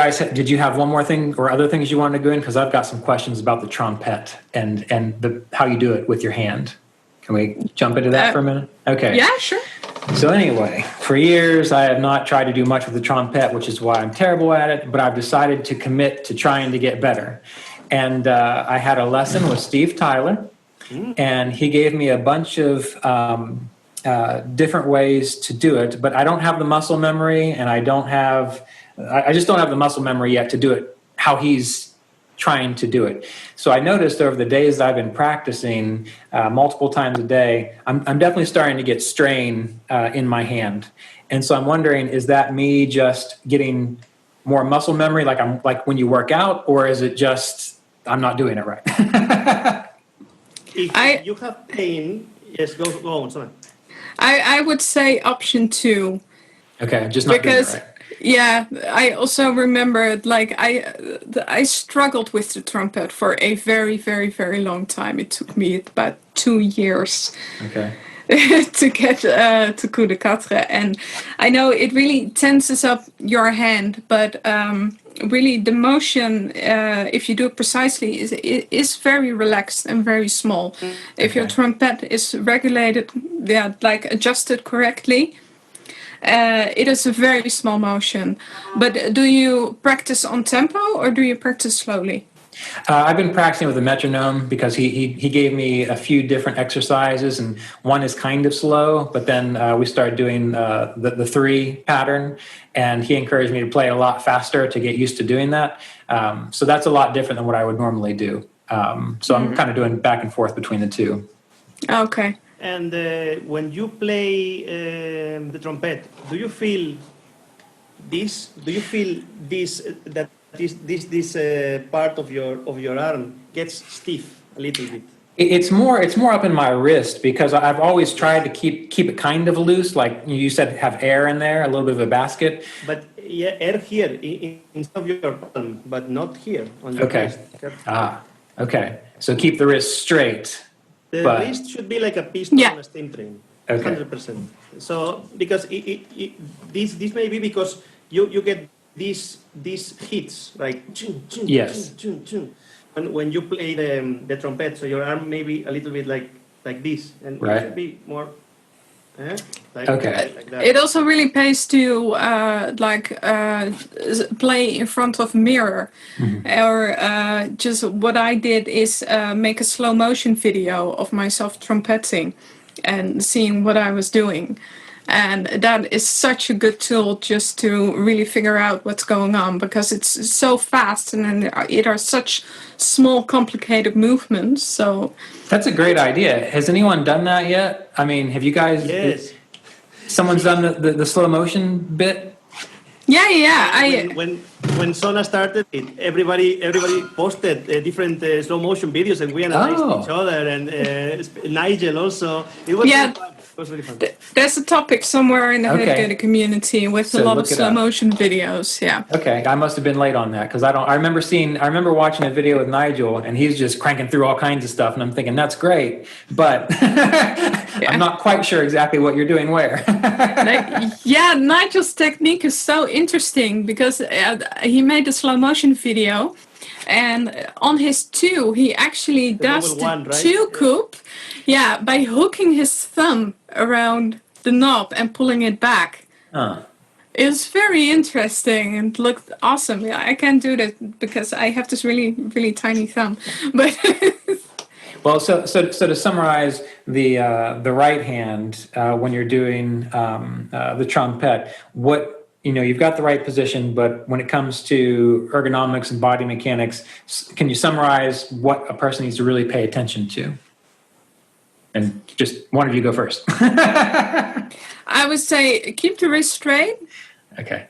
have one more thing or other things you wanted to go in? Because I've got some questions about the trompette and how you do it with your hand. Can we jump into that for a minute? Okay. Yeah, sure. So anyway, for years I have not tried to do much with the trompette, which is why I'm terrible at it, but I've decided to commit to trying to get better. And I had a lesson with Steve Tyler, and he gave me a bunch of different ways to do it, but I don't have the muscle memory, and I just don't have the muscle memory yet to do it how he's trying to do it. So I noticed over the days that I've been practicing multiple times a day, I'm definitely starting to get strain in my hand. And so I'm wondering, is that me just getting more muscle memory like when you work out, or is it just I'm not doing it right? If you have pain, yes, go on, sorry. I would say option 2. Okay, just not doing it right. Yeah, I also remember like I struggled with the trumpet for a very, very, very long time. It took me about 2 years to get to coup de quatre. And I know it really tenses up your hand, but really the motion, if you do it precisely, is very relaxed and very small. If your trumpet is regulated, like adjusted correctly, it is a very small motion. But do you practice on tempo or do you practice slowly? I've been practicing with a metronome because he gave me a few different exercises, and one is kind of slow, but then we started doing the 3 pattern, and he encouraged me to play a lot faster to get used to doing that. So that's a lot different than what I would normally do. So I'm kind of doing back and forth between the 2. Okay. And when you play the trumpet, do you feel this? Do you feel this that this part of your arm gets stiff a little bit? It's more up in my wrist because I've always tried to keep it kind of loose, like you said, have air in there, a little bit of a basket. But yeah, air here instead of your palm, but not here on your wrist. Okay. So keep the wrist straight. The wrist should be like a piston on a steam train, 100%. So because this may be because you get these hits, like yes. And when you play the trumpet, so your arm may be a little bit like this, and it should be more. Okay. Like that. It also really pays to play in front of a mirror, or just what I did is make a slow motion video of myself trumpeting and seeing what I was doing. And that is such a good tool just to really figure out what's going on, because it's so fast and then it are such small, complicated movements. So That's a great idea. Has anyone done that yet? I mean, have you guys? Yes. Someone's done the slow motion bit? yeah. When Sona started it, everybody posted different slow motion videos, and we analyzed each other. And Nigel also. It was really fun. It was really fun. There's a topic somewhere in the Okay. Hurdy Gurdy community with So a lot of look it slow up. motion videos. Yeah. Okay, I must have been late on that because I remember watching a video with Nigel and he's just cranking through all kinds of stuff and I'm thinking that's great, but I'm not quite sure exactly what you're doing where. Nigel's technique is so interesting because he made a slow motion video, and on his two, he actually does the one, right? two coup, by hooking his thumb around the knob and pulling it back. It's very interesting and looked awesome. Yeah, I can't do that because I have this really, really tiny thumb. But Well, so to summarize, the right hand when you're doing the trompette, you've got the right position, but when it comes to ergonomics and body mechanics, can you summarize what a person needs to really pay attention to? And just one of you go first. I would say keep the wrist straight. Okay.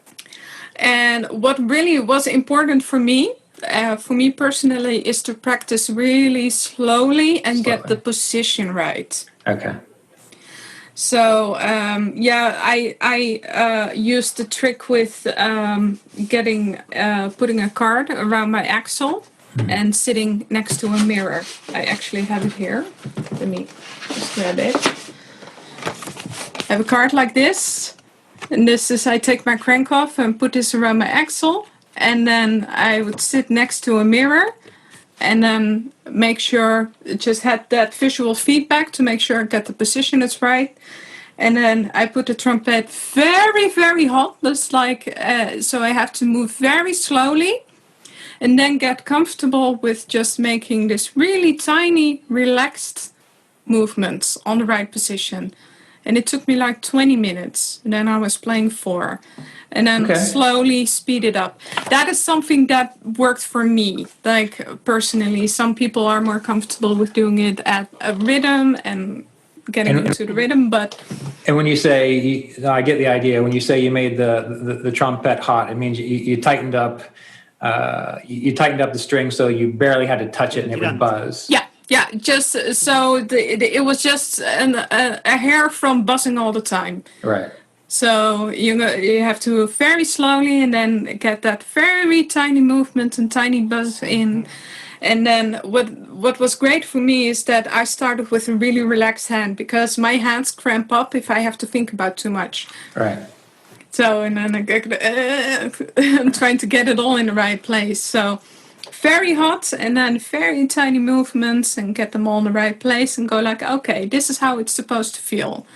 And what really was important for me personally, is to practice really slowly and get the position right. Okay. So I used the trick with putting a card around my axle and sitting next to a mirror. I actually have it here. Let me just grab it. I have a card like this, and this is I take my crank off and put this around my axle, and then I would sit next to a mirror and then make sure it just had that visual feedback to make sure I get the position is right. And then I put the trumpet very, very hot. That's like, so I have to move very slowly and then get comfortable with just making this really tiny, relaxed movements on the right position. And it took me like 20 minutes. And then I was playing 4. And then slowly speed it up. That is something that worked for me. Like personally, some people are more comfortable with doing it at a rhythm and getting into the rhythm. And when you say, I get the idea. When you say you made the trumpet hot, it means you tightened up. You tightened up the string so you barely had to touch it and it would buzz. Yeah, just so it was just a hair from buzzing all the time. Right. So you have to very slowly and then get that very tiny movement and tiny buzz in. And then what was great for me is that I started with a really relaxed hand because my hands cramp up if I have to think about too much. Right. So, and then I'm trying to get it all in the right place. So very hot and then very tiny movements and get them all in the right place and go like, okay, this is how it's supposed to feel.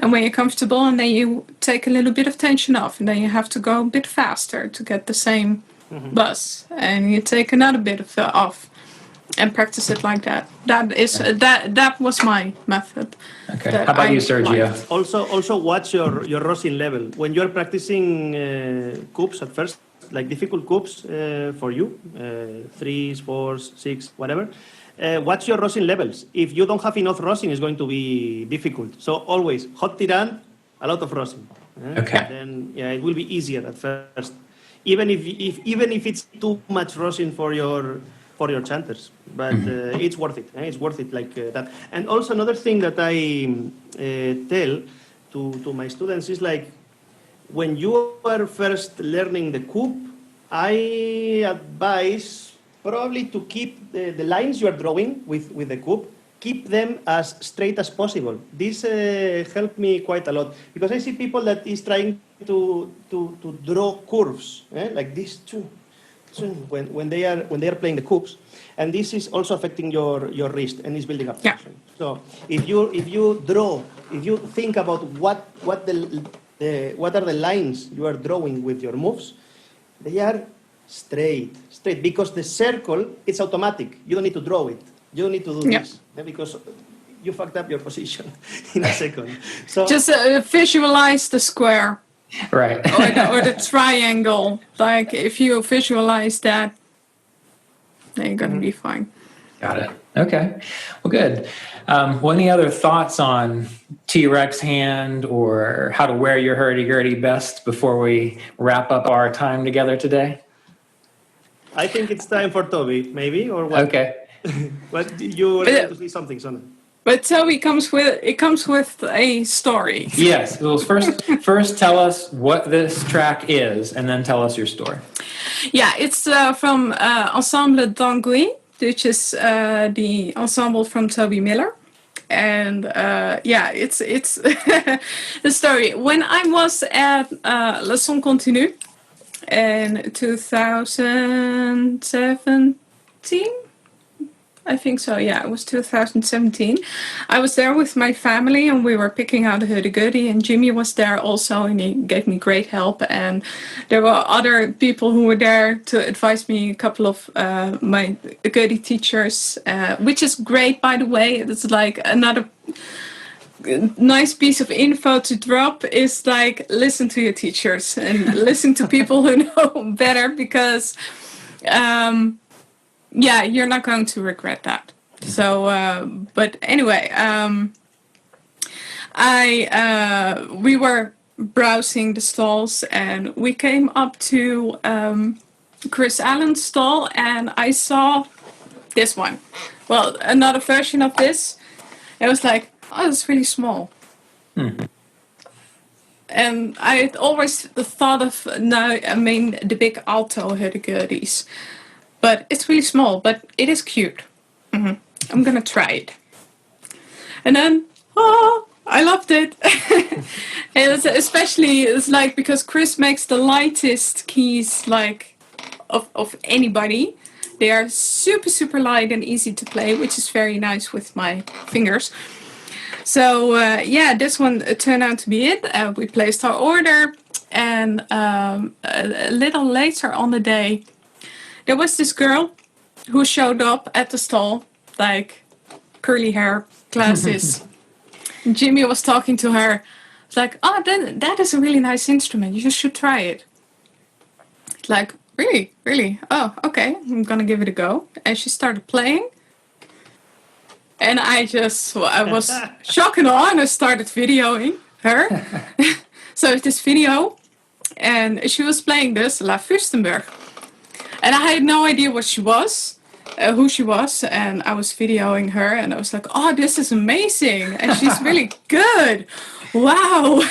And when you're comfortable, and then you take a little bit of tension off, and then you have to go a bit faster to get the same buzz, and you take another bit of off, and practice it like that. That was my method. Okay. How about you, Sergio? Also watch your rosin level when you're practicing coups at first, like difficult coups for you, 3s, 4s, 6, whatever. Watch your rosin levels. If you don't have enough rosin, it's going to be difficult. So always hot tiran, a lot of rosin. Okay. Then it will be easier at first, even if it's too much rosin for your chanters. But it's worth it. It's worth it like that. And also another thing that I tell to my students is like when you are first learning the coup, I advise probably to keep the lines you are drawing with the coup, keep them as straight as possible. This helped me quite a lot because I see people that is trying to draw curves like this too. when they are playing the coups, and this is also affecting your wrist and is building up tension. So if you think about what are the lines you are drawing with your moves, they are straight because the circle is automatic. You don't need to draw it. You don't need to do this because you fucked up your position in a second. So just visualize the square. Right. or the triangle. Like if you visualize that, then you're going to be fine. Got it. Okay. Well, good. Well, any other thoughts on T-Rex hand or how to wear your hurdy-gurdy best before we wrap up our time together today? I think it's time for Tobie, maybe, or what? Okay. But you were going to say something, Sanne. But Tobie comes with a story. Yes. Well, first tell us what this track is, and then tell us your story. Yeah, it's from Ensemble Danguy, which is the ensemble from Toby Miller. And it's the story. When I was at Leçon Continue in 2017, I think so, yeah, it was 2017. I was there with my family and we were picking out a Hurdy Gurdy, and Jimi was there also, and he gave me great help. And there were other people who were there to advise me, a couple of my Gurdy teachers, which is great, by the way. It's like another nice piece of info to drop is like, listen to your teachers and listen to people who know better, because you're not going to regret that. So, but anyway, we were browsing the stalls and we came up to Chris Allen's stall, and I saw this one. Well, another version of this. It was like, oh, it's really small. Mm-hmm. And I had always thought of the big alto Hurdy Gurdies. But it's really small, but it is cute. Mm-hmm. I'm going to try it. And then, I loved it. It's like, because Chris makes the lightest keys like of anybody. They are super, super light and easy to play, which is very nice with my fingers. So, this one turned out to be it. We placed our order, and a little later on the day, there was this girl who showed up at the stall, like curly hair, glasses. Jimi was talking to her. It's like, oh, that is a really nice instrument. You should try it. Like, really? Really? Oh, okay. I'm going to give it a go. And she started playing. And I was shocked and awe, and I started videoing her. So this video, and she was playing this, La Furstemberg. And I had no idea what she was, who she was, and I was videoing her, and I was like, oh, this is amazing, and she's really good. Wow.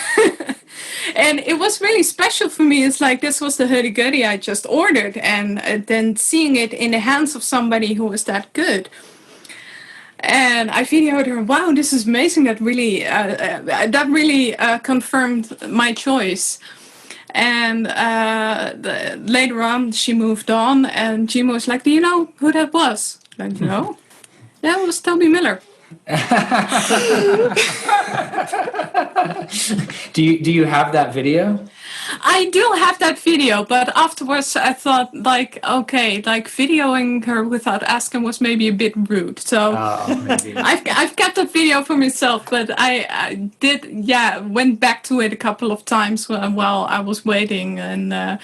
And it was really special for me. It's like, this was the Hurdy Gurdy I just ordered, and then seeing it in the hands of somebody who was that good. And I videoed her. Wow, this is amazing. That really confirmed my choice. And later on, she moved on, and Jimi was like, do you know who that was? Like, no. That was Toby Miller. Do you have that video? I do have that video, but afterwards I thought, like, okay, like videoing her without asking was maybe a bit rude. So I've kept that video for myself, but I went back to it a couple of times while I was waiting and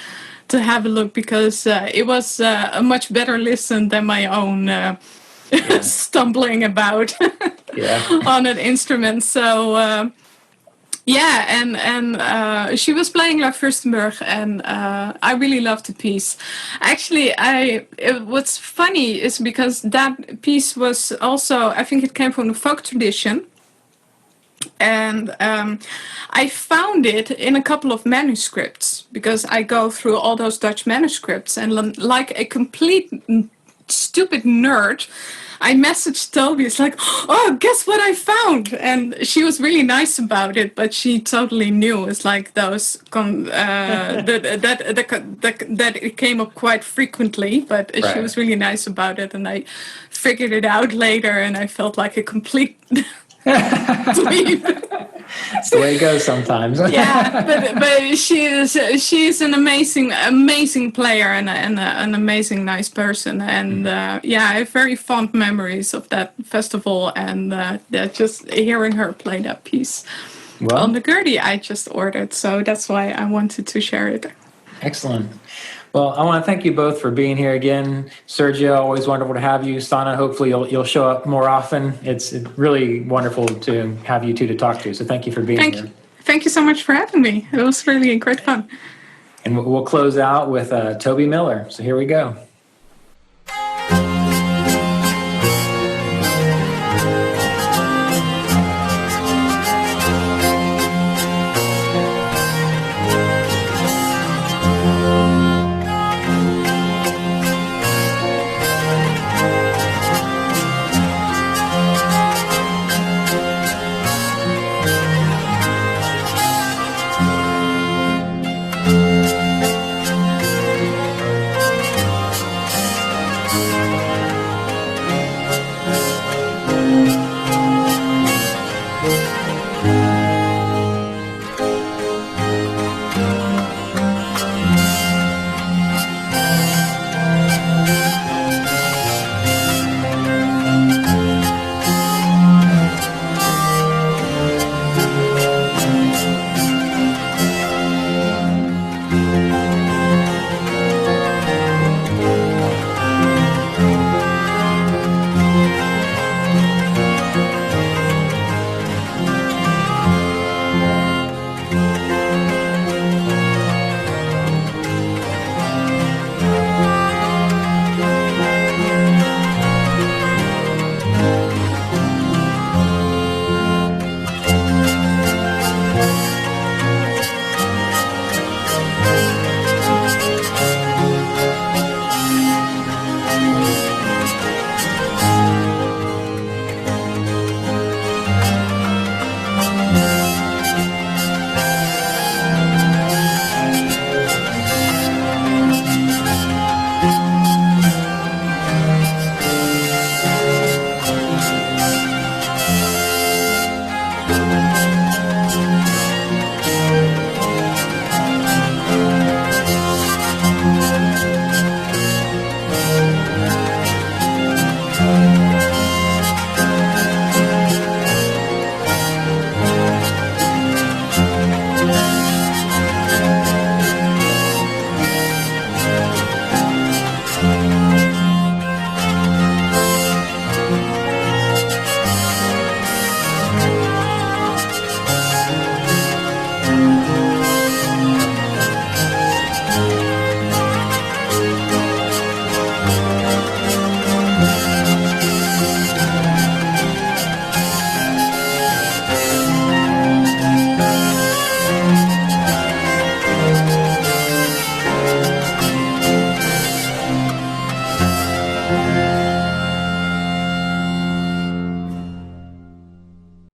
to have a look, because it was a much better listen than my own stumbling about on an instrument. So and she was playing La Furstemberg, and I really loved the piece. Actually, what's funny is because that piece was also, I think it came from the folk tradition, and I found it in a couple of manuscripts, because I go through all those Dutch manuscripts, and like a complete stupid nerd, I messaged Tobie. It's like, oh, guess what I found? And she was really nice about it, but she totally knew. It's like those that it came up quite frequently, but she was really nice about it, and I figured it out later, and I felt like a complete dweeb. That's the way it goes sometimes. Yeah, but she's an amazing player and an amazing nice person, and I have very fond memories of that festival, and just hearing her play that piece on the Gurdy I just ordered. So that's why I wanted to share it. Excellent. Well, I want to thank you both for being here again. Sergio, always wonderful to have you. Sanne, hopefully you'll show up more often. It's really wonderful to have you two to talk to. So thank you for being here. Thank you so much for having me. It was really great fun. And we'll close out with Tobie Miller. So here we go.